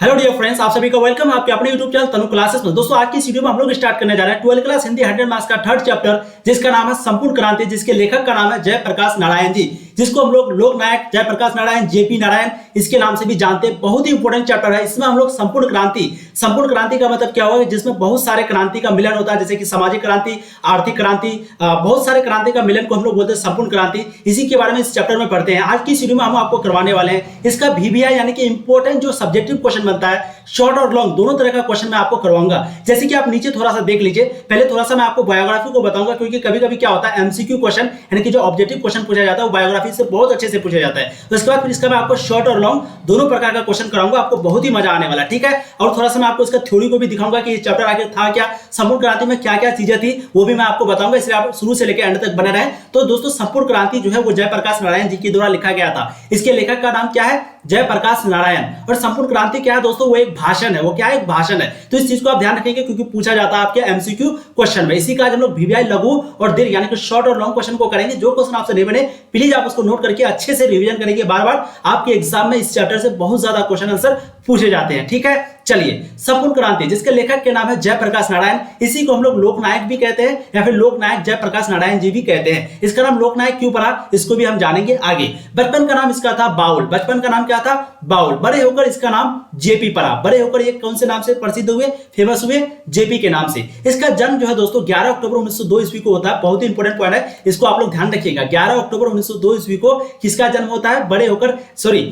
Hello dear friends, आप सभी का वेलकम आपके अपने यूट्यूब चैनल तनु क्लासेस में। दोस्तों आज की इस वीडियो में हम लोग स्टार्ट करने जा रहे हैं 12th क्लास हिंदी 100 मार्क्स का थर्ड चैप्टर, जिसका नाम है संपूर्ण क्रांति, जिसके लेखक का नाम है जयप्रकाश नारायण जी, जिसको हम लोग लोकनायक जयप्रकाश नारायण जेपी नारायण इसके नाम से भी जानते हैं। बहुत ही इंपॉर्टेंट चैप्टर है। इसमें हम लोग संपूर्ण क्रांति का मतलब क्या होगा, जिसमें बहुत सारे क्रांति का मिलन होता है, जैसे कि सामाजिक क्रांति, आर्थिक क्रांति, बहुत सारे क्रांति का मिलन को हम लोग बोलते हैं संपूर्ण क्रांति। इसी के बारे में इस चैप्टर में पढ़ते हैं। आज की वीडियो में हम आपको करवाने वाले हैं इसका VBI यानी कि इंपॉर्टेंट जो सब्जेक्टिव क्वेश्चन बनता है, शॉर्ट और लॉन्ग दोनों तरह का क्वेश्चन मैं आपको करवाऊंगा। जैसे कि आप नीचे थोड़ा सा देख लीजिए। पहले थोड़ा सा मैं आपको बायोग्राफी को बताऊंगा, क्योंकि कभी कभी क्या होता है MCQ क्वेश्चन यानी कि जो ऑब्जेक्टिव क्वेश्चन पूछा जाता है वो बायोग्राफी से बहुत अच्छे से पूछा जाता है। तो इसके बाद फिर इसका मैं आपको शॉर्ट और लॉन्ग दोनों प्रकार का क्वेश्चन कराऊंगा। आपको बहुत ही मजा आने वाला, ठीक है। और थोड़ा सा मैं आपको इसका थ्योरी को भी दिखाऊंगा कि इस चैप्टर आगे था क्या, संपूर्ण क्रांति में क्या क्या चीजें थी वो भी मैं आपको बताऊंगा, इसलिए आप शुरू से लेकर एंड तक बने रहें। तो दोस्तों संपूर्ण क्रांति जो है वो जयप्रकाश नारायण जी के द्वारा लिखा गया था। इसके लेखक का नाम क्या है, जयप्रकाश नारायण। और संपूर्ण क्रांति क्या है दोस्तों, वो एक भाषण है। वो क्या है, एक भाषण है। तो इस चीज को आप ध्यान रखेंगे, क्योंकि पूछा जाता है आपके MCQ क्वेश्चन में। इसी का हम लोग VBI लघु और दीर्घ यानी कि शॉर्ट और लॉन्ग क्वेश्चन को करेंगे। जो क्वेश्चन आपसे नहीं बने प्लीज आप उसको नोट करके अच्छे से रिवीजन करेंगे। बार बार आपके एग्जाम में इस चैप्टर से बहुत ज्यादा क्वेश्चन आंसर पूछे जाते हैं, ठीक है। चलिए, संपूर्ण क्रांति जिसके लेखक के नाम है जयप्रकाश नारायण, इसी को हम लोग लोकनायक भी कहते हैं या फिर लोकनायक जयप्रकाश नारायण जी भी कहते हैं। इसका नाम लोकनायक क्यों पड़ा, इसको भी हम जानेंगे आगे। बचपन का नाम इसका था बाउल। बचपन का नाम क्या था, बाउल। बड़े होकर इसका नाम जेपी पड़ा। बड़े होकर ये कौन से नाम से प्रसिद्ध हुए, फेमस हुए, जेपी के नाम से। इसका जन्म जो है दोस्तों 11 अक्टूबर 1902 ईस्वी को होता है। बहुत ही इंपॉर्टेंट पॉइंट है, इसको आप लोग ध्यान रखिएगा। 11 अक्टूबर 1902 ईस्वी को किसका जन्म होता है, बड़े होकर सॉरी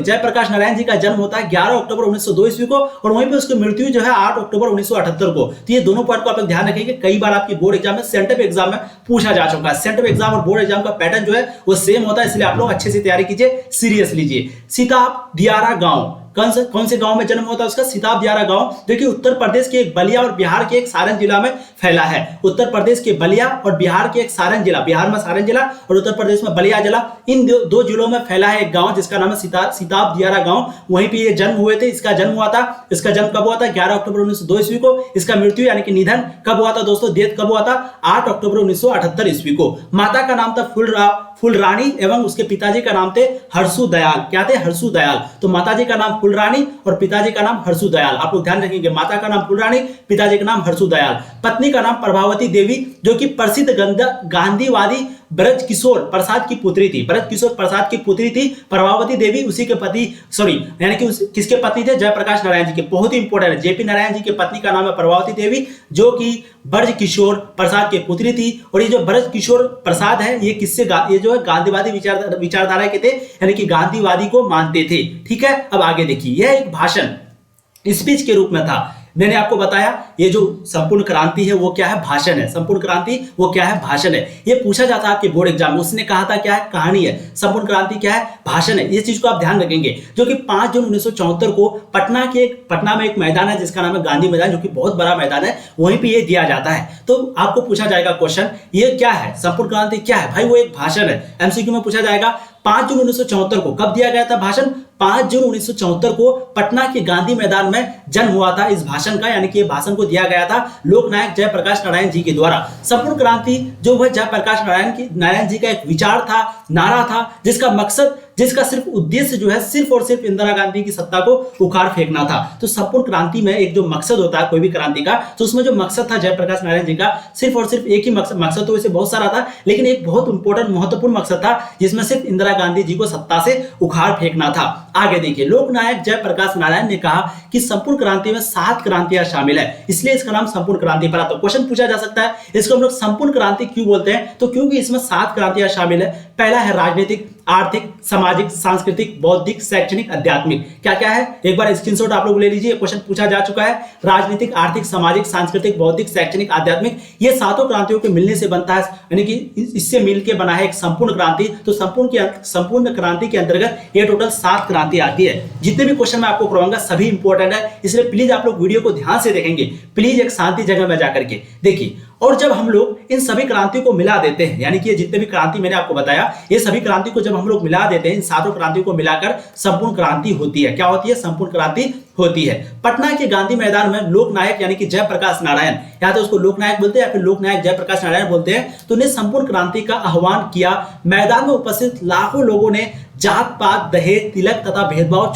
जयप्रकाश नारायण जी का जन्म होता है 11 अक्टूबर 1902 ईस्वी को, और वहीं पे उसकी मृत्यु जो है 8 अक्टूबर 1978 को। तो ये दोनों पॉइंट को आप लोग ध्यान रखेंगे। कई बार आपकी बोर्ड एग्जाम में, सेंट्रल एग्जाम में पूछा जा चुका है। सेंट्रल एग्जाम और बोर्ड एग्जाम का पैटर्न जो है वो सेम होता है, इसलिए आप लोग अच्छे से तैयारी कीजिए, सीरियस लीजिए। सिताब दियारा गांव, कौन से गांव में जन्म होता है उसका, सिताब दियारा गांव, जो कि उत्तर प्रदेश के एक बलिया और बिहार के एक सारण जिला में फैला है। उत्तर प्रदेश के बलिया और बिहार के एक सारण जिला, बिहार में सारण जिला और उत्तर प्रदेश में बलिया जिला, इन दो जिलों में फैला है एक गांव जिसका नाम है सिताब दियारा गांव। वहीं पे ये जन्म हुए थे। इसका जन्म हुआ था, इसका जन्म कब हुआ था, 11 अक्टूबर 1902 ईस्वी को। इसका मृत्यु यानी कि निधन कब हुआ था दोस्तों, डेथ कब हुआ था, 8 अक्टूबर 1978 ईस्वी को। माता का नाम था फुलरानी एवं उसके पिताजी का नाम थे हर्षु दयाल। क्या थे, हर्षु दयाल। तो माताजी का नाम फुलरानी और पिताजी का नाम हर्षु दयाल। आप लोग ध्यान रखेंगे, माता का नाम फुलरानी, पिताजी का नाम हर्षु दयाल। पत्नी का नाम प्रभावती देवी, जो कि प्रसिद्ध गांधीवादी ब्रज किशोर प्रसाद की पुत्री थी। ब्रज किशोर प्रसाद की पुत्री थी प्रभावती देवी। उसी के पति यानी कि किसके पत्नी थे, जयप्रकाश नारायण जी के। बहुत ही इंपॉर्टेंट है, जेपी नारायण जी के पत्नी का नाम है प्रभावती देवी, जो कि ब्रज किशोर प्रसाद की पुत्री थी। और ये जो ब्रज किशोर प्रसाद है, ये किससे, ये जो है गांधीवादी विचारधारा के थे, यानी कि गांधीवादी को मानते थे, ठीक है। अब आगे देखिए, यह एक भाषण स्पीच के रूप में था। मैंने आपको बताया ये जो संपूर्ण क्रांति है वो क्या है, भाषण है। संपूर्ण क्रांति वो क्या है, भाषण है। ये पूछा जाता है आपके बोर्ड एग्जाम में। उसने कहा था क्या है, कहानी है। संपूर्ण क्रांति क्या है, भाषण है। इस चीज को आप ध्यान रखेंगे। जो कि 5 जून 1974 को पटना में एक मैदान है जिसका नाम है गांधी मैदान, जो कि बहुत बड़ा मैदान है, वहीं पर ये दिया जाता है। तो आपको पूछा जाएगा क्वेश्चन, ये क्या है, संपूर्ण क्रांति क्या है। भाई वो एक भाषण है। MCQ में पूछा जाएगा 5 जून 1974 को कब दिया गया था भाषण, 5 जून 1974 को पटना के गांधी मैदान में जन्म हुआ था इस भाषण का, यानी कि भाषण को दिया गया था लोकनायक जयप्रकाश नारायण जी के द्वारा। संपूर्ण क्रांति जो वह जयप्रकाश नारायण जी का एक विचार था, नारा था, जिसका सिर्फ उद्देश्य जो है सिर्फ और सिर्फ इंदिरा गांधी की सत्ता को उखाड़ फेंकना था। तो संपूर्ण क्रांति में एक जो मकसद होता है कोई भी क्रांति का, तो उसमें जो मकसद था जयप्रकाश नारायण जी का, सिर्फ और सिर्फ एक ही मकसद तो वैसे बहुत सारा था, लेकिन एक बहुत इंपॉर्टेंट महत्वपूर्ण मकसद था, जिसमें सिर्फ इंदिरा गांधी जी को सत्ता से उखाड़ फेंकना था। आगे देखिए, लोकनायक जयप्रकाश नारायण ने कहा कि संपूर्ण क्रांति में 7 क्रांतियां शामिल है, इसलिए इसका नाम संपूर्ण क्रांति पड़ा। तो क्वेश्चन पूछा जा सकता है, इसको हम लोग संपूर्ण क्रांति क्यों बोलते हैं, तो क्योंकि इसमें 7 क्रांतियां शामिल है। पहला है राजनीतिक, आर्थिक, सामाजिक, सांस्कृतिक, बौद्धिक, शैक्षणिक, आध्यात्मिक। क्या क्या है, एक बार स्क्रीनशॉट आप लोग ले लीजिए। क्वेश्चन पूछा जा चुका है। राजनीतिक, आर्थिक, सामाजिक, सांस्कृतिक, बौद्धिक, शैक्षणिक, आध्यात्मिक, ये 7 क्रांतियों के मिलने से बनता है, यानी कि इससे मिलकर बना है एक संपूर्ण क्रांति। तो संपूर्ण क्रांति के अंतर्गत ये टोटल 7 क्रांति आती है। जितने भी क्वेश्चन मैं आपको करवाऊंगा सभी इंपॉर्टेंट है, इसलिए प्लीज आप लोग वीडियो को ध्यान से देखेंगे, प्लीज एक शांति जगह में जाकर के देखिए। और जब हम लोग इन सभी क्रांति को मिला देते हैं, यानी कि ये जितने भी क्रांति मैंने आपको बताया, ये सभी क्रांति को जब हम लोग मिला देते हैं, इन 7 क्रांतियों को मिलाकर संपूर्ण क्रांति होती है। क्या होती है, संपूर्ण क्रांति होती है। पटना के गांधी मैदान में लोकनायक यानी कि जयप्रकाश नारायण, या तो उसको लोकनायक बोलते हैं या फिर लोकनायक जयप्रकाश नारायण बोलते हैं, तो उन्हें संपूर्ण क्रांति का आह्वान किया। मैदान में उपस्थित लाखों लोगों ने जात पात, दहेज, तिलक तथा भेदभाव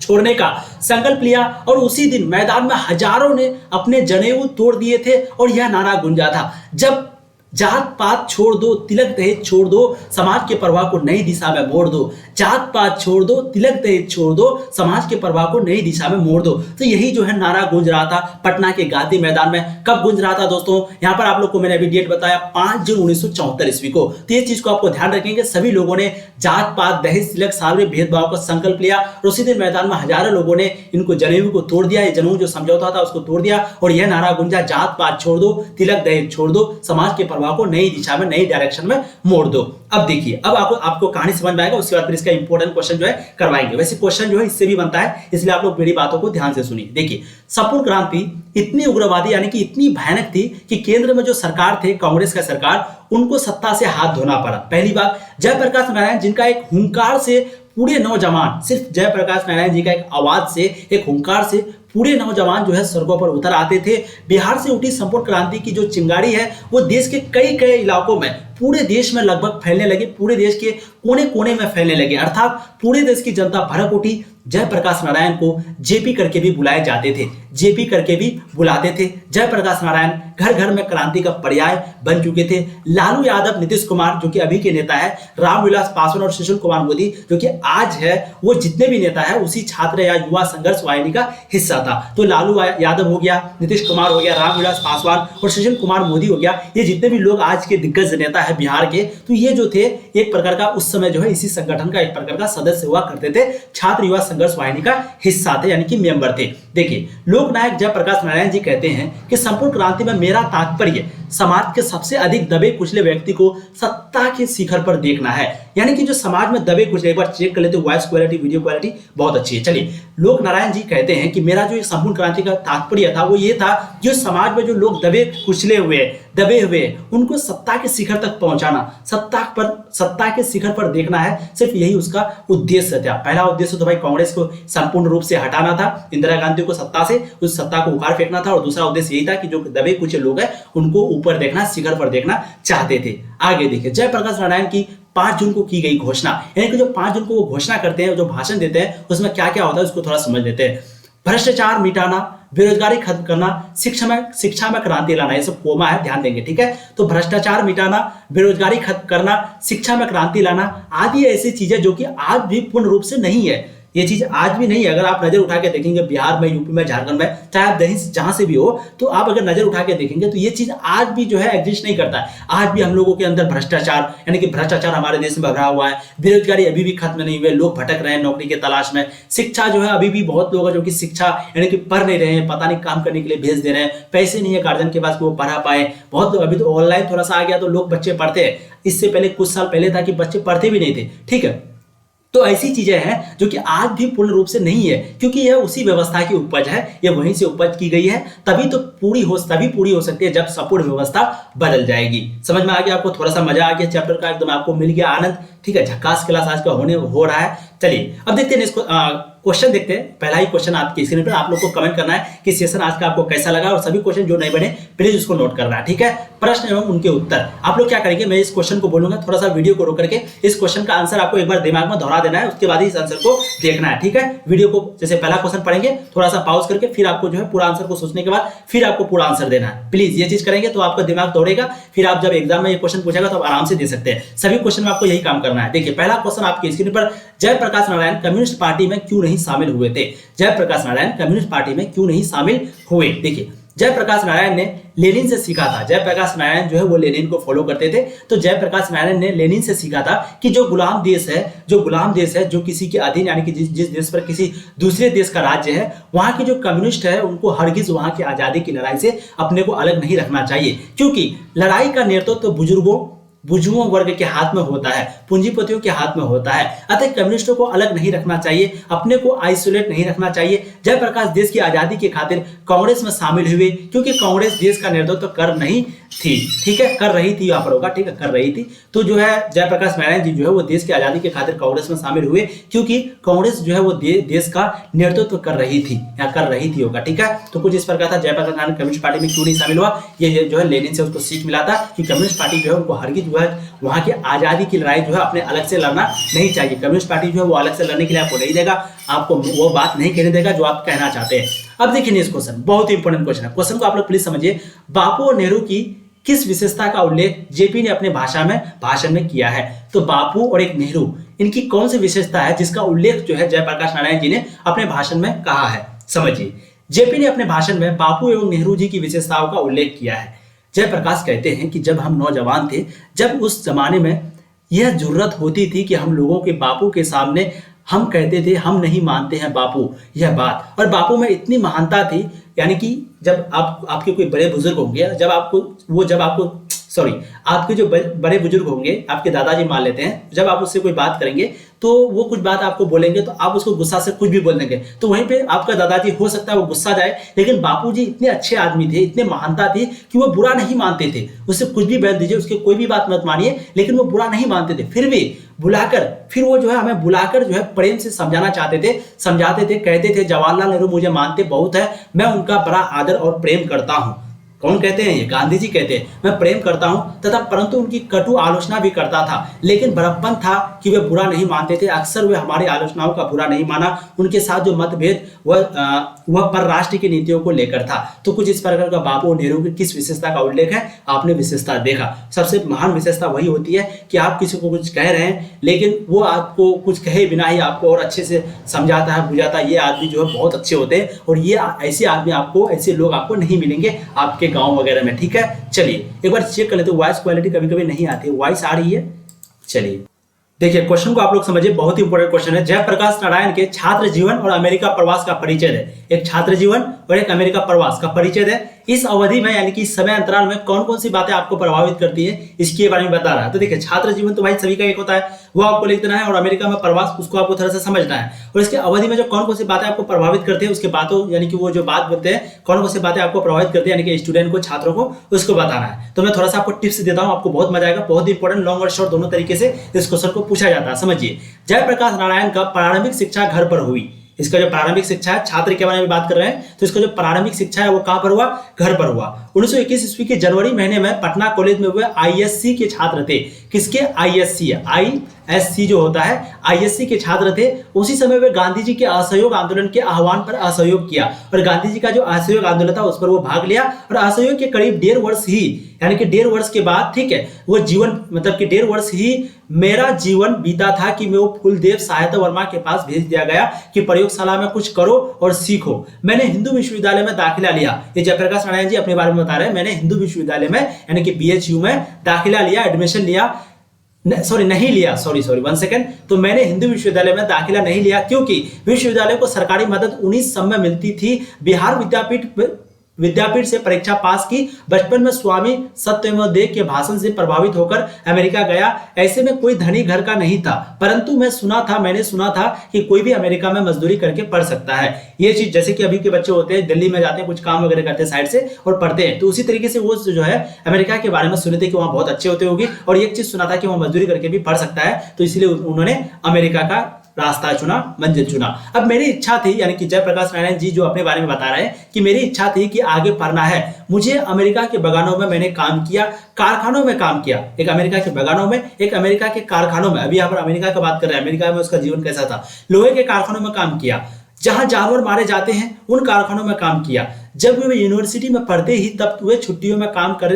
छोड़ने का संकल्प लिया और उसी दिन मैदान में हजारों ने अपने जनेऊ तोड़ दिए थे और यह नारा गूंजा था, जब जात पात छोड़ दो, तिलक दहेज छोड़ दो, समाज के प्रवाह को नई दिशा में मोड़ दो। जात पात छोड़ दो, तिलक दहेज छोड़ दो, समाज के प्रवाह को नई दिशा में मोड़ दो। तो यही जो है नारा गूंज रहा था पटना के गांधी मैदान में। कब गूंज रहा था दोस्तों? यहाँ पर आप लोग को मैंने अभी डेट बताया 5 जून 1974 ईस्वी को। तो ये चीज को आपको ध्यान रखेंगे, सभी लोगों ने जात पात दहेज तिलक सारे भेदभाव का संकल्प लिया और उसी दिन मैदान में हजारों लोगों ने इनको जनेऊ को तोड़ दिया, ये जनेऊ जो समझौता था उसको तोड़ दिया और यह नारा गूंजा, जात पात छोड़ दो, तिलक दहेज छोड़ दो, समाज के प्रवाह को नई दिशा में नई डायरेक्शन में मोड़ दो। अब देखिए, अब आपको कहानी समझ में आएगा, उसके बाद फिर इसका इंपॉर्टेंट क्वेश्चन जो है करवाएंगे। वैसे क्वेश्चन जो है इससे भी बनता है, इसलिए आप लोग मेरी बातों को ध्यान से सुनिए। देखिए, संपूर्ण क्रांति इतनी उग्रवादी यानी कि इतनी भयानक थी कि केंद्र में जो सरकार थे, कांग्रेस का सरकार, उनको सत्ता से हाथ धोना पड़ा। पहली बात, जयप्रकाश नारायण जिनका एक हुंकार से पूरे नौजवान, सिर्फ जयप्रकाश नारायण जी का एक आवाज से, एक हुंकार से पूरे नौजवान जो है सड़कों पर उतर आते थे। बिहार से उठी संपूर्ण क्रांति की जो चिंगारी है वो देश के कई कई इलाकों में, पूरे देश में लगभग फैलने लगी, पूरे देश के कोने कोने में फैलने लगे, अर्थात पूरे देश की जनता भड़क उठी। जयप्रकाश नारायण को जेपी करके भी बुलाए जाते थे, जेपी करके भी बुलाते थे। जयप्रकाश नारायण घर घर में क्रांति का पर्याय बन चुके थे। लालू यादव, नीतीश कुमार जो कि अभी के नेता है, रामविलास पासवान और सुशील कुमार मोदी जो कि आज है, वो जितने भी नेता है उसी छात्र या युवा संघर्ष वाहिनी का हिस्सा था। तो लालू यादव हो गया, नीतीश कुमार हो गया, रामविलास पासवान और सुशील कुमार मोदी हो गया, ये जितने भी लोग आज के दिग्गज नेता है बिहार के, तो ये जो थे एक प्रकार का उस समय जो है इसी संगठन का एक प्रकार का सदस्य हुआ करते थे, छात्र युवा संघर्ष वाहिनी का हिस्सा थे, यानी कि मेंबर थे। देखिए, लोकनायक जयप्रकाश नारायण जी कहते हैं कि संपूर्ण क्रांति में मेरा तात्पर्य समाज के सबसे अधिक दबे कुचले व्यक्ति को सत्ता के शिखर पर देखना है, यानी कि जो समाज में दबे कुचले, एक बार चेक कर लेते, वॉइस क्वालिटी, वीडियो क्वालिटी बहुत अच्छी है। चलिए, लोक नारायण जी कहते हैं कि मेरा जो संपूर्ण क्रांति का तात्पर्य था वो ये था, जो समाज में जो लोग दबे कुचले हुए, दबे हुए, उनको सत्ता के शिखर तक पहुंचाना, सत्ता के शिखर पर देखना है, सिर्फ यही उसका उद्देश्य था। पहला उद्देश्य तो भाई कांग्रेस को संपूर्ण रूप से हटाना था, इंदिरा गांधी को सत्ता से, उस सत्ता को उखाड़ फेंकना था, और दूसरा उद्देश्य यही था कि जो दबे कुचले लोग हैं उनको ऊपर देखना, शिखर पर देखना चाहते थे। आगे देखिए, जयप्रकाश नारायण की 5 जून को की गई घोषणा, यानी कि जो 5 जून को वो घोषणा करते हैं, जो भाषण देते हैं, उसमें क्या क्या होता है उसको थोड़ा समझ लेते हैं। भ्रष्टाचार मिटाना, बेरोजगारी खत्म करना, शिक्षा में क्रांति लाना, ये सब कोमा है, ध्यान देंगे, ठीक है। तो भ्रष्टाचार मिटाना, बेरोजगारी खत्म करना, शिक्षा में क्रांति लाना आदि ऐसी चीजें जो कि आज भी पूर्ण रूप से नहीं है, ये चीज आज भी नहीं है। अगर आप नजर उठा के देखेंगे बिहार में, यूपी में, झारखंड में, चाहे आप जहां से भी हो, तो आप अगर नजर उठा के देखेंगे तो ये चीज आज भी जो है एग्जिस्ट नहीं करता है। आज भी हम लोगों के अंदर भ्रष्टाचार, यानी कि भ्रष्टाचार हमारे देश में भरा हुआ है, बेरोजगारी अभी भी खत्म नहीं हुई, लोग भटक रहे हैं नौकरी के तलाश में, शिक्षा जो है अभी भी बहुत लोग हैं जो कि शिक्षा यानी कि पढ़ नहीं रहे हैं, पता नहीं काम करने के लिए भेज दे रहे हैं, पैसे नहीं है गार्जियन के पास कि वो पढ़ा पाए। बहुत लोग, अभी तो ऑनलाइन थोड़ा सा आ गया तो लोग बच्चे पढ़ते हैं, इससे पहले कुछ साल पहले था कि बच्चे पढ़ते भी नहीं थे, ठीक है। तो ऐसी चीजें हैं जो कि आज भी पूर्ण रूप से नहीं है, क्योंकि यह उसी व्यवस्था की उपज है, यह वहीं से उपज की गई है, तभी पूरी हो सकती है जब संपूर्ण व्यवस्था बदल जाएगी। समझ में आ गया आपको? थोड़ा सा मजा आ गया चैप्टर का, एकदम आपको मिल गया आनंद, ठीक है। झक्कास क्लास आज का हो रहा है। चलिए अब देखते हैं इसको, क्वेश्चन देखते हैं। पहला ही क्वेश्चन आपकी स्क्रीन पर, आप लोग को कमेंट करना है कि सेशन आज का आपको कैसा लगा, और सभी क्वेश्चन जो नहीं बने प्लीज उसको नोट करना है, ठीक है। प्रश्न एवं उनके उत्तर आप लोग क्या करेंगे, मैं इस क्वेश्चन को बोलूंगा, थोड़ा सा वीडियो को रोक करके इस क्वेश्चन का आंसर आपको एक बार दिमाग में दोहरा देना है, उसके बाद ही इस आंसर को देखना है, ठीक है। वीडियो को जैसे पहला क्वेश्चन पढ़ेंगे, थोड़ा सा पॉज करके फिर आपको जो है पूरा आंसर को सोचने के बाद फिर आपको पूरा आंसर देना है। प्लीज ये चीज करेंगे तो आपका दिमाग दौड़ेगा, फिर आप जब एग्जाम में ये क्वेश्चन पूछेगा तो आप आराम से दे सकते हैं। सभी क्वेश्चन में आपको यही काम करना है। देखिए, पहला क्वेश्चन आपकी स्क्रीन पर, जयप्रकाश नारायण कम्युनिस्ट पार्टी में क्यों नहीं शामिल हुए थे? जयप्रकाश नारायण कम्युनिस्ट पार्टी में क्यों नहीं शामिल हुए? देखिए, जयप्रकाश नारायण ने लेनिन से सीखा था। जयप्रकाश नारायण जो है वो लेनिन को फॉलो करते थे, तो जयप्रकाश नारायण ने लेनिन से सीखा था कि जो गुलाम देश है, जो किसी के अधीन, यानी कि जिस देश पर किसी दूसरे देश का राज्य है, वहां के जो कम्युनिस्ट है उनको हरगिज वहां की आजादी की लड़ाई से अपने को अलग नहीं रखना चाहिए, क्योंकि लड़ाई का नेतृत्व तो बुजुर्गों वर्ग के हाथ में होता है, पूंजीपतियों के हाथ में होता है। अतः कम्युनिस्टों को अलग नहीं रखना चाहिए, अपने को आइसोलेट नहीं रखना चाहिए। जयप्रकाश देश की आजादी के खातिर कांग्रेस में शामिल हुए, क्योंकि कांग्रेस देश का नेतृत्व कर नहीं थी, ठीक है, कर रही थी, यहाँ पर होगा, ठीक है, कर रही थी। तो जो है जयप्रकाश नारायण जी जो है वो देश की आजादी के खातिर कांग्रेस में शामिल हुए, क्योंकि कांग्रेस जो है वो देश का नेतृत्व कर रही थी या कर रही थी होगा, ठीक है। तो कुछ इस प्रकार था जयप्रकाश नारायण कम्युनिस्ट पार्टी में क्यों नहीं शामिल हुआ, ये जो है लेनिन से उसको सीख मिला था कि कम्युनिस्ट पार्टी जो है उनको हरगिज जो है वहां की आजादी की लड़ाई जो है अपने अलग से लड़ना नहीं चाहिए। कम्युनिस्ट पार्टी जो है वो अलग से लड़ने के लिए आपको नहीं देगा, आपको वो बात नहीं कहने देगा जो आप कहना चाहते हैं। अब देखिए इस क्वेश्चन, बहुत ही इंपॉर्टेंट क्वेश्चन है, क्वेश्चन को आप लोग प्लीज समझिए। बापू और नेहरू की किस विशेषता का उल्लेख जेपी ने अपने भाषण में किया है? तो बापू और एक नेहरू, इनकी कौन सी विशेषता है जिसका उल्लेख जो है जयप्रकाश नारायण जी ने अपने भाषण में कहा है? समझिए, जेपी ने अपने भाषण में बापू एवं नेहरू जी की विशेषताओं का उल्लेख किया है। जयप्रकाश कहते हैं कि जब हम नौजवान थे, जब उस जमाने में यह जरूरत होती थी कि हम लोगों के बापू के सामने हम कहते थे हम नहीं मानते हैं बापू यह बात, और बापू में इतनी महानता थी, यानी कि जब आपके कोई बड़े बुजुर्ग होंगे, आपके जो बड़े बुजुर्ग होंगे, आपके दादाजी मान लेते हैं, जब आप उससे कोई बात करेंगे तो वो कुछ बात आपको बोलेंगे तो आप उसको गुस्सा से कुछ भी बोल देंगे, तो वहीं पे आपका दादाजी हो सकता है वो गुस्सा जाए, लेकिन बापूजी इतने अच्छे आदमी थे, इतने महानता थी कि वो बुरा नहीं मानते थे। उससे कुछ भी बोल दीजिए, उसकी कोई भी बात मत मानिए, लेकिन वो बुरा नहीं मानते थे। फिर भी फिर वो जो है हमें बुलाकर जो है प्रेम से समझाना चाहते थे, समझाते थे, कहते थे जवाहरलाल नेहरू मुझे मानते बहुत है, मैं उनका बड़ा आदर और प्रेम करता हूँ। कौन कहते हैं? ये गांधी जी कहते हैं, मैं प्रेम करता हूं तथा परंतु उनकी कटु आलोचना भी करता था, लेकिन बड़प्पन था कि वे बुरा नहीं मानते थे। अक्सर वे हमारी आलोचनाओं का बुरा नहीं माना, उनके साथ जो मतभेद वह परराष्ट्र की नीतियों को लेकर था। तो कुछ इस प्रकार का बापू और नेहरू की किस विशेषता का उल्लेख है? आपने विशेषता देखा। सबसे महान विशेषता वही होती है कि आप किसी को कुछ कह रहे हैं, लेकिन वो आपको कुछ कहे बिना ही आपको और अच्छे से समझाता है, बुझाता है। ये आदमी जो है बहुत अच्छे होते हैं, और ये ऐसे आदमी आपको, ऐसे लोग आपको नहीं मिलेंगे आपके गांव वगैरह में, ठीक है। चलिए एक बार चेक कर लेते हैं, वॉइस क्वालिटी कभी कभी नहीं आती, वॉइस आ रही है। चलिए देखिए क्वेश्चन को आप लोग समझिए, बहुत ही इंपॉर्टेंट क्वेश्चन है। जयप्रकाश नारायण के छात्र जीवन और अमेरिका प्रवास का परिचय है। एक छात्र जीवन और एक अमेरिका प्रवास का परिचय है। इस अवधि में यानी कि इस समय अंतराल में कौन कौन सी बातें आपको प्रभावित करती है, इसके बारे में बता रहा है। तो देखिए छात्र जीवन तो भाई सभी का एक होता है, वो आपको लिख देना है, और अमेरिका में प्रवास उसको आपको थोड़ा सा समझना है। और इसके अवधि में जो कौन कौन सी बातें आपको प्रभावित करती है, उसके बातों यानी कि वो जो बात बोलते हैं, कौन कौन सी बातें आपको प्रभावित करती है, यानी कि स्टूडेंट को, छात्रों को, उसको बताना है। तो मैं थोड़ा सा आपको टिप्स देता हूँ, आपको बहुत मजा आएगा। बहुत इंपॉर्टेंट, लॉन्ग और शॉर्ट दोनों तरीके से इस क्वेश्चन को पूछा जाता है। समझिए, जयप्रकाश नारायण का प्रारंभिक शिक्षा घर पर हुई। इसका जो प्रारंभिक शिक्षा है, छात्र के बारे में बात कर रहे हैं, तो इसका जो प्रारंभिक शिक्षा है वो कहां पर हुआ? घर पर हुआ। 1921 ईस्वी के जनवरी महीने में पटना कॉलेज में हुए आईएससी के छात्र थे। किसके? आईएससी, आईएससी जो होता है, आईएससी के छात्र थे। उसी समय वे गांधी जी के असहयोग आंदोलन के आह्वान पर असहयोग किया, और गांधी जी का जो असहयोग आंदोलन था उस पर वो भाग लिया, और असहयोग के करीब 1.5 वर्ष ही, यानी कि 1.5 वर्ष के बाद, ठीक है, वो जीवन मतलब कि 1.5 वर्ष ही मेरा जीवन बीता था कि मैं वो फूलदेव सहायता वर्मा के पास भेज दिया गया कि प्रयोगशाला में कुछ करो और सीखो। मैंने हिंदू विश्वविद्यालय में दाखिला लिया। ये जयप्रकाश नारायण जी अपने बारे में बता रहे हैं। मैंने हिंदू विश्वविद्यालय में यानी कि बीएचयू में दाखिला लिया, एडमिशन लिया, नहीं लिया, सॉरी 1 सेकंड। तो मैंने हिंदू विश्वविद्यालय में दाखिला नहीं लिया क्योंकि विश्वविद्यालय को सरकारी मदद 19 सब में मिलती थी। बिहार विद्यापीठ से परीक्षा पास की। बचपन में स्वामी सत्यमेव देव के भाषण से प्रभावित होकर अमेरिका गया। ऐसे में कोई धनी घर का नहीं था, परंतु मैंने सुना था कि कोई भी अमेरिका में मजदूरी करके पढ़ सकता है। ये चीज जैसे कि अभी के बच्चे होते हैं, दिल्ली में जाते हैं, कुछ काम वगैरह करते हैं साइड से और पढ़ते हैं, तो उसी तरीके से वो जो है अमेरिका के बारे में सुने थे कि वहां बहुत अच्छे होते होंगे, और एक चीज सुना था कि वहां मजदूरी करके भी पढ़ सकता है, तो इसलिए उन्होंने अमेरिका का रास्ता चुना, मंजिल चुना। अब मेरी इच्छा थी, यानी कि जयप्रकाश नारायण जी जो अपने बारे में बता रहे हैं कि मेरी इच्छा थी कि आगे पढ़ना है। मुझे अमेरिका के बगानों में मैंने काम किया, कारखानों में काम किया। एक अमेरिका के बगानों में, एक अमेरिका के कारखानों में। अभी यहाँ पर अमेरिका की बात कर रहे हैं, अमेरिका में उसका जीवन कैसा था। लोहे के कारखानों में काम किया, जहां जानवर मारे जाते हैं उन कारखानों में काम किया। जब वे यूनिवर्सिटी में पढ़ते ही तब वे छुट्टियों में काम कर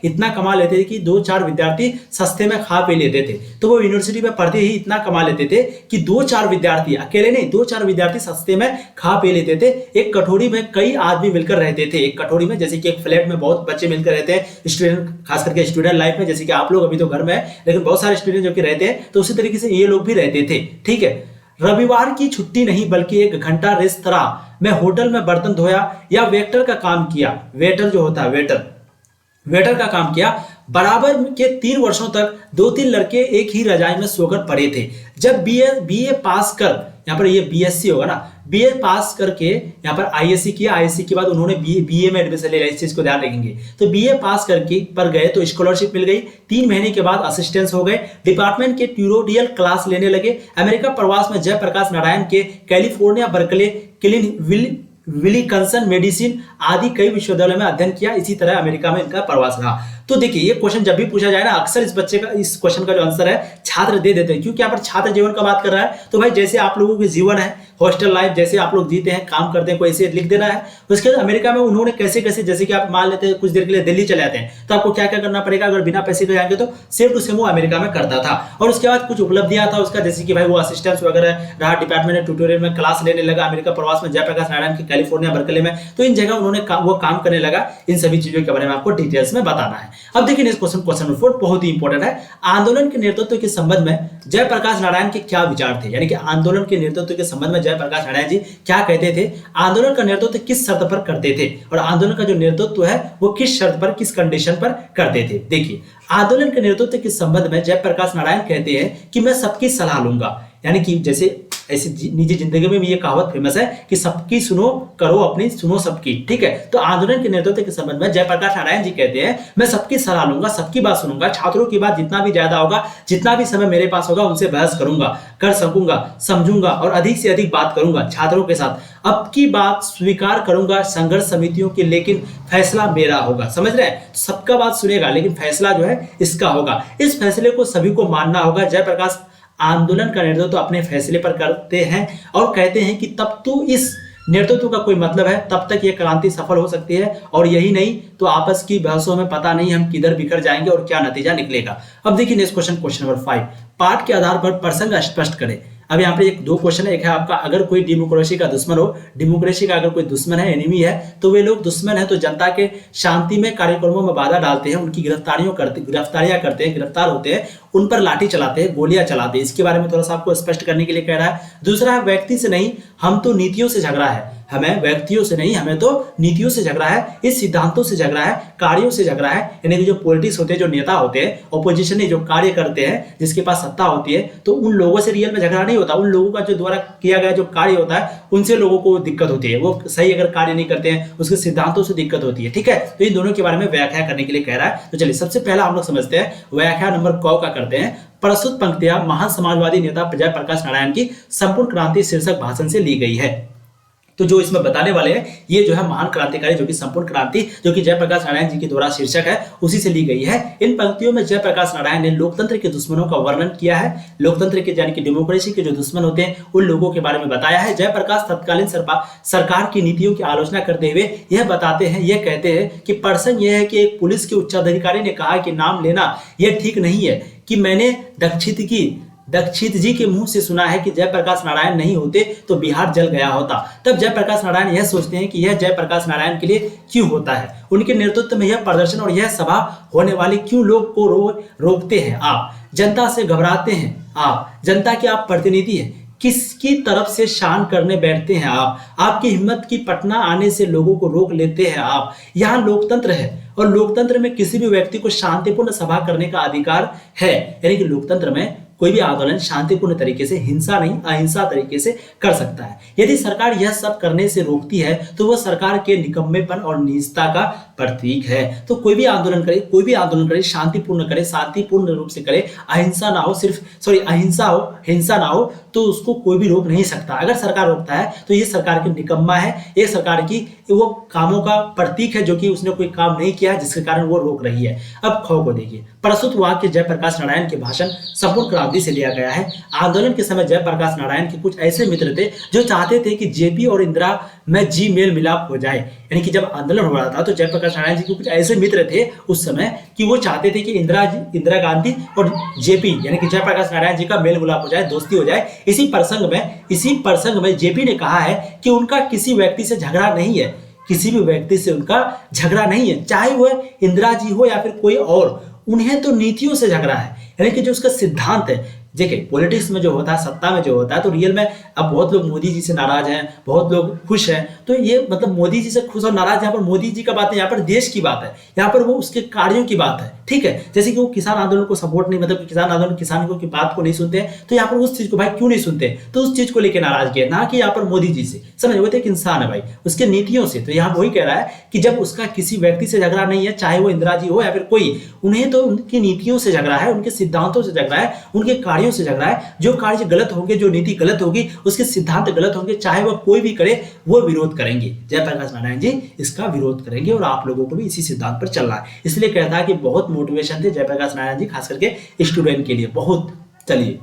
इतना कमा लेते थे कि 2-4 विद्यार्थी सस्ते में खा पी लेते थे। तो वो यूनिवर्सिटी में पढ़ते ही इतना कमा लेते थे कि 2-4 विद्यार्थी, अकेले नहीं, 2-4 विद्यार्थी सस्ते में खा पी लेते थे। एक कटोरी में कई आदमी मिलकर रहते थे। एक कटोरी में, जैसे कि एक फ्लैट में बहुत बच्चे मिलकर रहते हैं, स्टूडेंट, खास करके स्टूडेंट लाइफ में, जैसे कि आप लोग अभी तो घर में है, लेकिन बहुत सारे स्टूडेंट जो कि रहते हैं, तो उसी तरीके से ये लोग भी रहते थे, ठीक है। रविवार की छुट्टी नहीं बल्कि 1 घंटा रेस्तरां में, होटल में बर्तन धोया या वेटर का काम किया। वेटर जो होता है, वेटर का काम किया। बराबर के 3 वर्षों तक 2-3 लड़के एक ही रजाई में सोकर पड़े थे। जब बीए पास कर यहाँ पर ये बीएससी होगा ना, बीए पास करके यहाँ पर आईएससी किया, आईएससी के बाद उन्होंने बीए में एडमिशन ले लिया, इस चीज को ध्यान रखेंगे। तो बीए पास करके पर गए तो स्कॉलरशिप मिल गई, 3 महीने के बाद असिस्टेंस हो गए, डिपार्टमेंट के ट्यूटोरियल क्लास लेने लगे। अमेरिका प्रवास में जयप्रकाश नारायण के कैलिफोर्निया, बर्कले, क्लिन विलिकंसन, मेडिसिन आदि कई विश्वविद्यालयों में अध्ययन किया। इसी तरह अमेरिका में इनका प्रवास रहा। तो देखिए ये क्वेश्चन जब भी पूछा जाए ना, अक्सर इस बच्चे का, इस क्वेश्चन का जो आंसर है छात्र दे देते हैं, क्योंकि यहाँ पर छात्र जीवन का बात कर रहा है। तो भाई जैसे आप लोगों के जीवन है, हॉस्टल लाइफ जैसे आप लोग जीते हैं, काम करते हैं, कोई ऐसे लिख देना है। उसके बाद अमेरिका में उन्होंने कैसे कैसे, जैसे कि आप मान लेते हैं कुछ देर के लिए दिल्ली चले आते हैं, तो आपको क्या क्या करना पड़ेगा, अगर बिना पैसे के जाएंगे तो सेम टू सेम वो अमेरिका में करता था। और उसके बाद कुछ उपलब्धियां था उसका, जैसे कि भाई वो असिस्टेंस वगैरह रहा, डिपार्टमेंट में ट्यूटोरियल में क्लास लेने लगा, अमेरिका प्रवास में जयप्रकाश नारायण के कैलिफोर्निया, बर्कले में, तो इन जगह उन्होंने वो काम करने लगा। इन सभी चीजों के बारे में आपको डिटेल्स में बताना है। अब देखिए इस क्वेश्चन नंबर 4 बहुत ही इंपॉर्टेंट है। आंदोलन के नेतृत्व के संबंध में जयप्रकाश नारायण के क्या विचार थे, यानी कि आंदोलन के नेतृत्व के संबंध में जयप्रकाश नारायण जी क्या कहते थे, आंदोलन का नेतृत्व किस शर्त पर करते थे, और आंदोलन का जो नेतृत्व है वो किस शर्त पर, किस कंडीशन पर करते थे। देखिए आंदोलन के नेतृत्व के संबंध में जयप्रकाश नारायण कहते हैं कि मैं सबकी सलाह लूंगा, यानी कि जैसे ऐसी निजी जिंदगी में भी ये कहावत फेमस है कि सबकी सुनो, करो अपनी, सुनो सबकी, ठीक है। तो आंदोलन के नेतृत्व के संबंध में जयप्रकाश नारायण जी कहते हैं मैं सबकी सलाह लूंगा, सबकी बात सुनूंगा, छात्रों की बात जितना भी ज्यादा होगा, जितना भी समय मेरे पास होगा उनसे बहस करूंगा, कर सकूंगा, समझूंगा और अधिक से अधिक बात करूंगा छात्रों के साथ। अब की बात स्वीकार करूंगा संघर्ष समितियों की, लेकिन फैसला मेरा होगा। समझ रहे हैं, सबका बात सुनेगा लेकिन फैसला जो है इसका होगा। इस फैसले को सभी को मानना होगा। जयप्रकाश आंदोलन का नेतृत्व तो अपने फैसले पर करते हैं और कहते हैं कि तब तो इस नेतृत्व का कोई मतलब है, तब तक ये क्रांति सफल हो सकती है, और यही नहीं तो आपस की बहसों में पता नहीं हम किधर बिखर जाएंगे और क्या नतीजा निकलेगा। अब देखिए नेक्स्ट क्वेश्चन नंबर 5, पाठ के आधार पर प्रसंग स्पष्ट करें। अब यहाँ पे एक 2 क्वेश्चन है। एक है आपका, अगर कोई डेमोक्रेसी का दुश्मन हो, डेमोक्रेसी का अगर कोई दुश्मन है, एनिमी है, तो वे लोग दुश्मन है तो जनता के शांति में कार्यक्रमों में बाधा डालते हैं, उनकी गिरफ्तारियां करते हैं, गिरफ्तार होते हैं, उन पर लाठी चलाते हैं, गोलियां चलाते हैं। इसके बारे में थोड़ा सा आपको स्पष्ट करने के लिए कह रहा है। दूसरा है व्यक्ति से नहीं, हम तो नीतियों से झगड़ा है, हमें व्यक्तियों से नहीं, हमें तो नीतियों से झगड़ा है, इस सिद्धांतों से झगड़ा है, कार्यों से झगड़ा है। यानी कि जो पॉलिटिक्स होते हैं, जो नेता होते हैं, ऑपोजिशन में जो कार्य करते हैं, जिसके पास सत्ता होती है, तो उन लोगों से रियल में झगड़ा नहीं होता। उन लोगों का जो द्वारा किया गया जो कार्य होता है उनसे लोगों को दिक्कत होती है, वो सही अगर कार्य नहीं करते हैं, उसके सिद्धांतों से दिक्कत होती है, ठीक है। तो इन दोनों के बारे में व्याख्या करने के लिए कह रहा है। तो चलिए सबसे पहला हम लोग समझते हैं, व्याख्या नंबर क का करते हैं। प्रस्तुत पंक्तियां महान समाजवादी नेता जयप्रकाश नारायण की संपूर्ण क्रांति शीर्षक भाषण से ली गई है। तो जो इसमें बताने वाले हैं ये जो है महान क्रांतिकारी, जो कि संपूर्ण क्रांति, जो कि जयप्रकाश नारायण जी के द्वारा शीर्षक है, उसी से ली गई है। इन पंक्तियों में जयप्रकाश नारायण ने लोकतंत्र के दुश्मनों का वर्णन किया है। लोकतंत्र के यानी कि डेमोक्रेसी के जो दुश्मन होते हैं उन लोगों के बारे में बताया है। जयप्रकाश तत्कालीन सरकार की नीतियों की आलोचना करते हुए यह बताते हैं, यह कहते हैं कि प्रसंग यह है कि एक पुलिस के उच्चाधिकारी ने कहा कि नाम लेना यह ठीक नहीं है, कि मैंने दीक्षित जी के मुंह से सुना है कि जयप्रकाश नारायण नहीं होते तो बिहार जल गया होता। तब जयप्रकाश नारायण यह सोचते हैं कि यह जयप्रकाश नारायण के लिए क्यों होता है, उनके नेतृत्व में यह प्रदर्शन और यह सभा होने वाली क्यों लोग को रोकते हैं आप, जनता से घबराते हैं आप, जनता के आप प्रतिनिधि हैं, किसकी तरफ से शान करने बैठते हैं आप, आपकी हिम्मत की पटना आने से लोगों को रोक लेते हैं आप। यहाँ लोकतंत्र है और लोकतंत्र में किसी भी व्यक्ति को शांतिपूर्ण सभा करने का अधिकार है। यानी कि लोकतंत्र में कोई भी आंदोलन शांतिपूर्ण तरीके से, हिंसा नहीं अहिंसा तरीके से कर सकता है। यदि सरकार यह सब करने से रोकती है तो वह सरकार के निकम्मेपन और नीचता का प्रतीक है। तो कोई भी आंदोलन करे शांतिपूर्ण करे, शांतिपूर्ण रूप से करे, अहिंसा ना हो, अहिंसा हो, हिंसा ना हो, तो उसको कोई भी रोक नहीं सकता। अगर सरकार रोकता है तो ये सरकार की निकम्मा है, ये सरकार की वो कामों का प्रतीक है जो कि उसने कोई काम नहीं किया जिसके कारण वो रोक रही है। अब ख को देखिए, प्रस्तुत वाक्य जयप्रकाश नारायण के भाषण संपूर्ण क्रांति से लिया गया है। आंदोलन के समय जयप्रकाश नारायण के कुछ ऐसे मित्र थे जो चाहते थे कि जेपी और इंदिरा में जी मेल मिलाप हो जाए। यानी कि जब आंदोलन हो रहा था तो जयप्रकाश नारायण जी के कुछ ऐसे मित्र थे उस समय कि वो चाहते थे कि इंदिरा गांधी और जेपी यानी कि जयप्रकाश नारायण जी का मेल मिलाप हो जाए, दोस्ती हो जाए। इसी प्रसंग में जेपी ने कहा है कि उनका किसी व्यक्ति से झगड़ा नहीं है, किसी भी व्यक्ति से उनका झगड़ा नहीं है, चाहे वह इंदिरा जी हो या फिर कोई और, उन्हें तो नीतियों से झगड़ा है। यानी कि जो उसका सिद्धांत है, देखिए पॉलिटिक्स में जो होता है, सत्ता में जो होता है, तो रियल में अब बहुत लोग मोदी जी से नाराज हैं, बहुत लोग खुश हैं। तो ये मतलब मोदी जी से खुश और नाराज, यहाँ पर मोदी जी का बात है, यहाँ पर देश की बात है, यहाँ पर वो उसके कार्यों की बात है, ठीक है। जैसे कि वो किसान आंदोलन को सपोर्ट नहीं, मतलब किसान आंदोलन किसानों की बात को नहीं सुनते हैं, तो यहाँ पर उस चीज को भाई क्यों नहीं सुनते, तो उस चीज को लेकर नाराजगी है, ना कि यहाँ पर मोदी जी से। समझ, वो तो एक इंसान है भाई, उसके नीतियों से। तो यहाँ वही कह रहा है कि जब उसका किसी व्यक्ति से झगड़ा नहीं है, चाहे वो इंदिरा जी हो या फिर कोई, उन्हें तो उनकी नीतियों से झगड़ा है, उनके सिद्धांतों से झगड़ा है, उनके कार्यों से झगड़ा है। जो कार्य गलत होंगे, जो नीति गलत होगी, उसके सिद्धांत गलत होंगे, चाहे वो कोई भी करे, वो विरोध करेंगे। जयप्रकाश नारायण जी इसका विरोध करेंगे और आप लोगों को भी इसी सिद्धांत पर चलना है। इसलिए कहता है कि बहुत मोटिवेशन थे जयप्रकाश नारायण जी, खास करके स्टूडेंट के लिए बहुत। चलिए,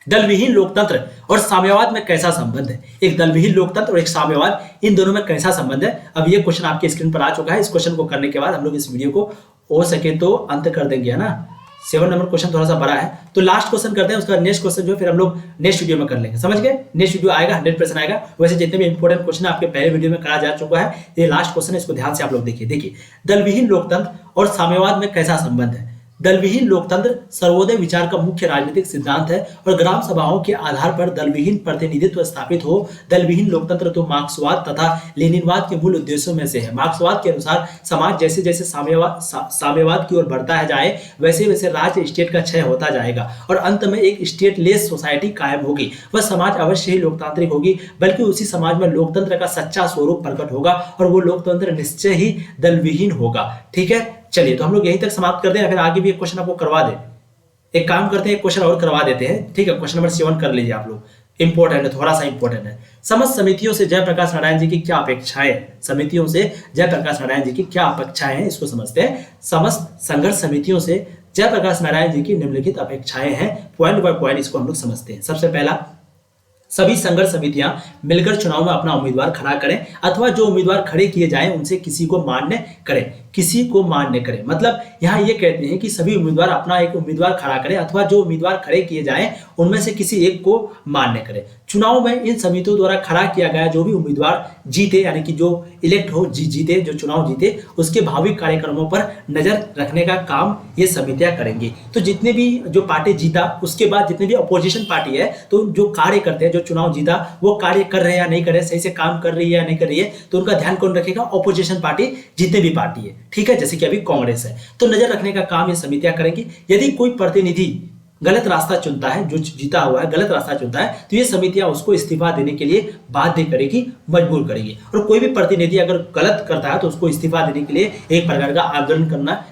दलविहीन लोकतंत्र और साम्यवाद में कैसा संबंध है? एक दलविहीन लोकतंत्र और एक साम्यवाद, इन दोनों में कैसा संबंध है? अब ये क्वेश्चन आपके स्क्रीन पर आ चुका है। इस क्वेश्चन को करने के बाद हम लोग इस वीडियो को हो सके तो अंत कर देंगे, है ना। 7 नंबर क्वेश्चन थोड़ा सा बड़ा है, तो लास्ट क्वेश्चन करते हैं, उसका नेक्स्ट क्वेश्चन जो है फिर हम लोग नेक्स्ट वीडियो में कर लेंगे। समझ गए? नेक्स्ट वीडियो आएगा, 100% आएगा। वैसे जितने भी इंपॉर्टेंट क्वेश्चन आपके पहले वीडियो में करा जा चुका है, ये लास्ट क्वेश्चन है, इसको ध्यान से आप लोग देखिए। देखिए, दलविहीन लोकतंत्र और साम्यवाद में कैसा संबंध है? दलविहीन लोकतंत्र सर्वोदय विचार का मुख्य राजनीतिक सिद्धांत है और ग्राम सभाओं के आधार पर दलविहीन प्रतिनिधित्व स्थापित हो। दलविहीन लोकतंत्र तो मार्क्सवाद तथा लेनिनवाद के मूल उद्देश्यों में से है। मार्क्सवाद के अनुसार समाज जैसे जैसे साम्यवाद की ओर बढ़ता जाए, वैसे वैसे राज्य स्टेट का क्षय होता जाएगा और अंत में एक स्टेटलेस सोसाइटी कायम होगी। वह समाज अवश्य ही लोकतांत्रिक होगी, बल्कि उसी समाज में लोकतंत्र का सच्चा स्वरूप प्रकट होगा और वो लोकतंत्र निश्चय ही दलविहीन होगा। ठीक है, चलिए, तो हम लोग यहीं तक समाप्त करते हैं, फिर आगे भी एक क्वेश्चन आपको करवा दे। एक काम करते हैं, एक क्वेश्चन और करवा देते हैं। ठीक है, क्वेश्चन नंबर 7 कर लीजिए आप लोग, इंपॉर्टेंट है, थोड़ा सा इंपॉर्टेंट है। समस्त समितियों से जयप्रकाश नारायण जी की क्या अपेक्षाएं? समितियों से जयप्रकाश नारायण जी की क्या अपेक्षाएं हैं, इसको समझते हैं। समस्त संघर्ष समितियों से जयप्रकाश नारायण जी की निम्नलिखित अपेक्षाएं हैं, पॉइंट बाय पॉइंट इसको हम लोग समझते हैं। सबसे पहला, सभी संघर्ष समितियां मिलकर चुनाव में अपना उम्मीदवार खड़ा करें अथवा जो उम्मीदवार खड़े किए जाएं उनसे किसी को मान्य करें। किसी को मान्य करें मतलब यहां ये कहते हैं कि सभी उम्मीदवार अपना एक उम्मीदवार खड़ा करें अथवा जो उम्मीदवार खड़े किए जाएं उनमें से किसी एक को मान्य करें। चुनाव में इन समितियों द्वारा खड़ा किया गया जो भी उम्मीदवार जीते, यानी कि जो इलेक्ट हो, जीते, जो चुनाव जीते, उसके भावी कार्यक्रमों पर नजर रखने का काम ये समितियां करेंगी। तो जितने भी जो पार्टी जीता, उसके बाद जितने भी अपोजिशन पार्टी है, तो जो कार्य करते हैं, जो चुनाव जीता वो कार्य कर रहे हैं या नहीं कर रहे, सही से काम कर रही है या नहीं कर रही है, तो उनका ध्यान कौन रखेगा? अपोजिशन पार्टी, जितने भी पार्टी है। ठीक है, जैसे कि अभी कांग्रेस है, तो नजर रखने का काम ये समितियां करेंगी। यदि कोई प्रतिनिधि गलत रास्ता चुनता है, जो जीता हुआ है गलत रास्ता चुनता है, तो ये समितियां उसको इस्तीफा देने के लिए बाध्य करेगी, मजबूर करेगी। और कोई भी प्रतिनिधि अगर गलत करता है तो उसको इस्तीफा देने के लिए एक प्रकार का आंदोलन करना,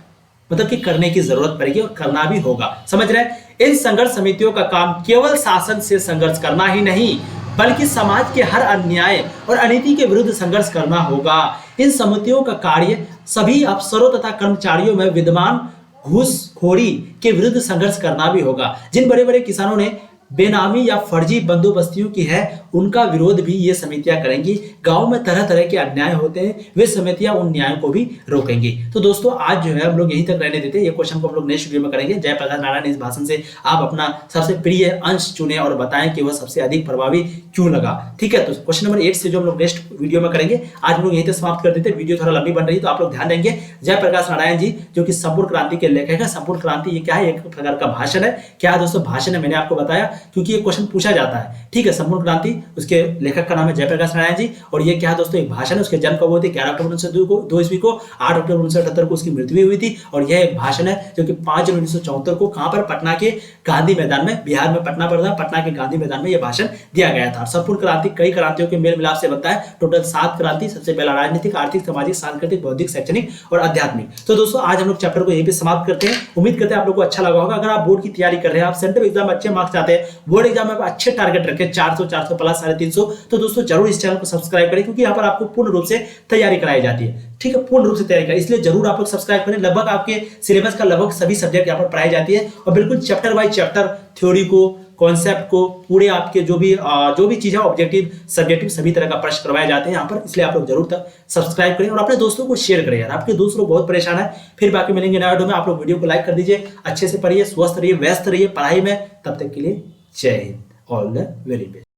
मतलब कि करने की जरूरत पड़ेगी और करना भी होगा। समझ रहे हैं? इन संघर्ष समितियों का काम केवल शासन से संघर्ष करना ही नहीं, बल्कि समाज के हर अन्याय और अनीति के विरुद्ध संघर्ष करना होगा। इन समितियों का कार्य सभी अफसरों तथा कर्मचारियों में विद्यमान घूसखोरी के विरुद्ध संघर्ष करना भी होगा। जिन बड़े बड़े किसानों ने बेनामी या फर्जी बंदोबस्तियों की है, उनका विरोध भी ये समितियां करेंगी। गांव में तरह तरह के अन्याय होते हैं, वे समितियां उन न्यायों को भी रोकेंगी। तो दोस्तों, आज जो है हम लोग यहीं तक रहने देते हैं। ये क्वेश्चन को हम लोग नेक्स्ट वीडियो में करेंगे। जयप्रकाश नारायण इस भाषण से आप अपना सबसे प्रिय अंश चुने और बताएं कि वह सबसे अधिक प्रभावी क्यों लगा। ठीक है, तो क्वेश्चन नंबर 8 से जो हम लोग नेक्स्ट वीडियो में करेंगे, आज हम लोग यहीं तक समाप्त कर देते हैं। वीडियो थोड़ा लंबी बन रही है, तो आप लोग ध्यान देंगे। जयप्रकाश नारायण जी जो कि संपूर्ण क्रांति के लेखक है। संपूर्ण क्रांति ये क्या है? एक प्रकार का भाषण है। क्या है दोस्तों? भाषण है, मैंने आपको बताया, क्योंकि ये क्वेश्चन पूछा जाता है। ठीक है, संपूर्ण क्रांति, उसके लेखक का नाम है जयप्रकाश नारायण जी, और ये क्या है दोस्तों? एक भाषण है। उसके जन्म कब हुए थे? 11 अक्टूबर 1902 ईस्वी को, 8 अक्टूबर 1978 को उसकी मृत्यु हुई थी। और यह एक भाषण है जो कि 5 जनवरी 1974 को कहां पर? पटना के गांधी मैदान में, बिहार में पटना पड़ता है, पटना के गांधी मैदान में यह भाषण दिया गया था। संपूर्ण क्रांति कई क्रांतियों के मेल मिलाप से बनता है। टोटल 7 क्रांति। सबसे पहला राजनीतिक, आर्थिक, सामाजिक, सांस्कृतिक, बौद्धिक, शैक्षणिक और आध्यात्मिक। तो दोस्तों, आज हम लोग चैप्टर को यहीं पे समाप्त करते हैं। उम्मीद करते हैं आप लोगों को अच्छा लगा होगा। अगर आप बोर्ड की तैयारी कर रहे हैं, आप सेंट्रल एग्जाम में अच्छे मार्क्स चाहते हैं, बोर्ड एग्जाम में अच्छे टारगेट रखें, 400 400 प्लस 350, तो दोस्तों जरूर इस चैनल को सब्सक्राइब करें, क्योंकि यहाँ पर आपको पूर्ण रूप से तैयारी कराई जाती है। ठीक है, पूर्ण रूप से तैयारी करें, इसलिए जरूर आप लोग सब्सक्राइब करें। लगभग आपके सिलेबस का लगभग सभी सब्जेक्ट यहाँ पर पढ़ाई जाती है, और बिल्कुल चैप्टर बाय चैप्टर थ्योरी को, कॉन्सेप्ट को, पूरे आपके जो भी चीज है, ऑब्जेक्टिव, सब्जेक्टिव, सभी तरह का प्रश्न करवाए जाते हैं यहाँ पर। इसलिए आप लोग जरूर तक सब्सक्राइब करें और अपने दोस्तों को शेयर करें यार। आपके दोस्त लोग बहुत परेशान है। फिर बाकी मिलेंगे नए वीडियो में। आप लोग वीडियो को लाइक कर दीजिए। अच्छे से पढ़िए, स्वस्थ रहिए, व्यस्त रहिए पढ़ाई में। तब तक के लिए जय Hind, all the very best.